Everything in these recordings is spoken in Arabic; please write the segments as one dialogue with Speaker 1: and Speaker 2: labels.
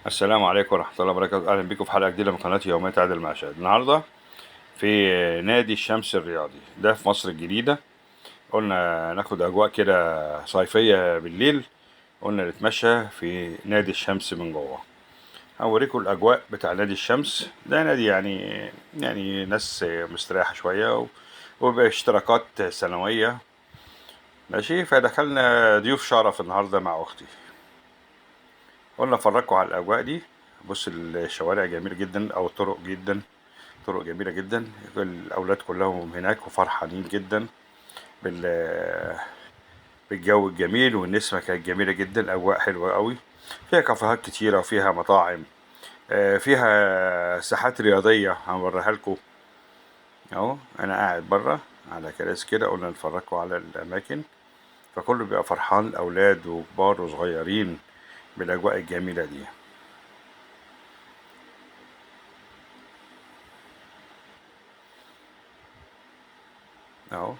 Speaker 1: السلام عليكم ورحمة الله وبركاته. أهلا بكم في حلقة جديدة من قناة يوميات عادل المعشاد. النهاردة في نادي الشمس الرياضي ده في مصر الجديدة. قلنا ناخد أجواء كده صيفية بالليل، قلنا نتمشى في نادي الشمس من جوه. هوريكم الأجواء بتاع نادي الشمس ده. نادي يعني ناس مستريحة شوية وباشتراكات سنوية. ماشي، فدخلنا ضيوف شرف النهاردة مع أختي. قلنا افرجكم على الاجواء دي. بص الشوارع جميله جدا، او الطرق جدا، طرق جميله جدا. الاولاد كلهم هناك وفرحانين جدا بالجو الجميل، والنسمه كانت جميله جدا. الاجواء حلوه قوي، فيها كافيهات كتيره وفيها مطاعم، فيها ساحات رياضيه هنوريها لكم. اهو انا قاعد بره على كراسي كده. قلنا نفرجكم على الاماكن، فكله بيبقى فرحان، اولاد وكبار وصغيرين، بالاجواء الجميله دي. اهو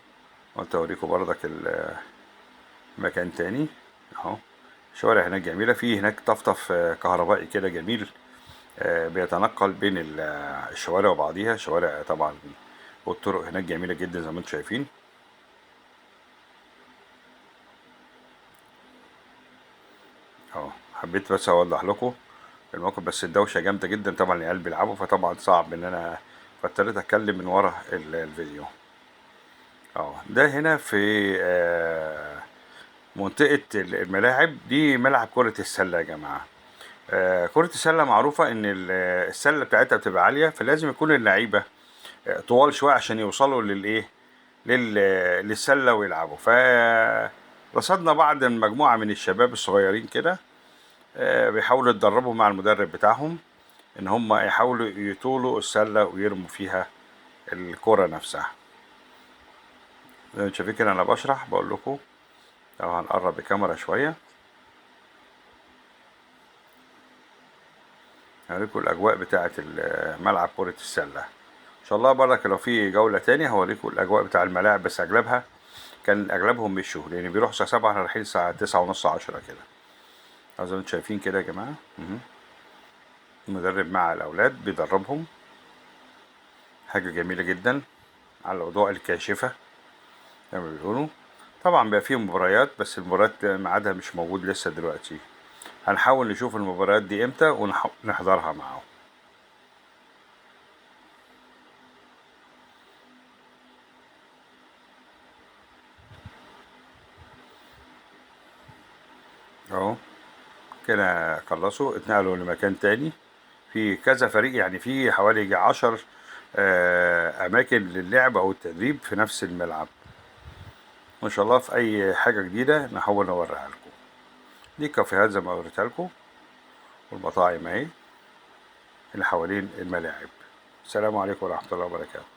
Speaker 1: قلت اوريكم برضك المكان تاني. اهو الشوارع هناك جميلة، في هناك طفطف كهربائي كده جميل، بيتنقل بين الشوارع وبعضيها. شوارع طبعا والطرق هناك جميلة جدا زي ما انتم شايفين. اهو حبيت بس اوضح لكم الموقف، بس الدوشة جامدة جدا طبعا، العيال بيلعبوا، فطبعا صعب ان انا فاضطريت اتكلم من ورا الفيديو. اهو ده هنا في منطقة الملاعب دي، ملعب كرة السلة يا جماعة. كرة السلة معروفة إن السلة بتاعتها بتبقى عالية، فلازم يكون اللعيبة طوال شوية عشان يوصلوا للإيه، للسلة ويلعبوا. رصدنا بعض المجموعة من الشباب الصغيرين كده، بيحاولوا يتدربوا مع المدرب بتاعهم إن هم يحاولوا يطولوا السلة ويرموا فيها الكرة نفسها. زي ما شايفين كده أنا بشرح بقول لكم. لو هنقرب الكاميرا شوية هوريكم الأجواء بتاعة ملعب كرة السلة. ان شاء الله برضك لو في جولة تاني هوريكم الاجواء بتاع الملاعب، بس اغلبهم مشوا، لان بيروحوا الساعة 7 رايحين الساعة 9 ونص 10 كده. زي ما انتم شايفين كده يا جماعة. المدرب مع الاولاد بيدربهم، حاجة جميلة جدا على الاضواء الكاشفة زي ما بيقولوا. طبعا بيبقى فيه مباريات، بس المباريات ميعادها مش موجود لسه دلوقتي. هنحاول نشوف المباريات دي امتى ونحضرها معاهم. اهو كده خلصوا، اتنقلوا لمكان تاني. في كذا فريق، يعني في حوالي 10 أماكن للعب أو التدريب في نفس الملعب. وإن شاء الله في أي حاجة جديدة نحاول نوريها لكم. دي كافيهات زي ما وريتها لكم، والمطاعم أهي اللي حوالين الملاعب. السلام عليكم ورحمة الله وبركاته.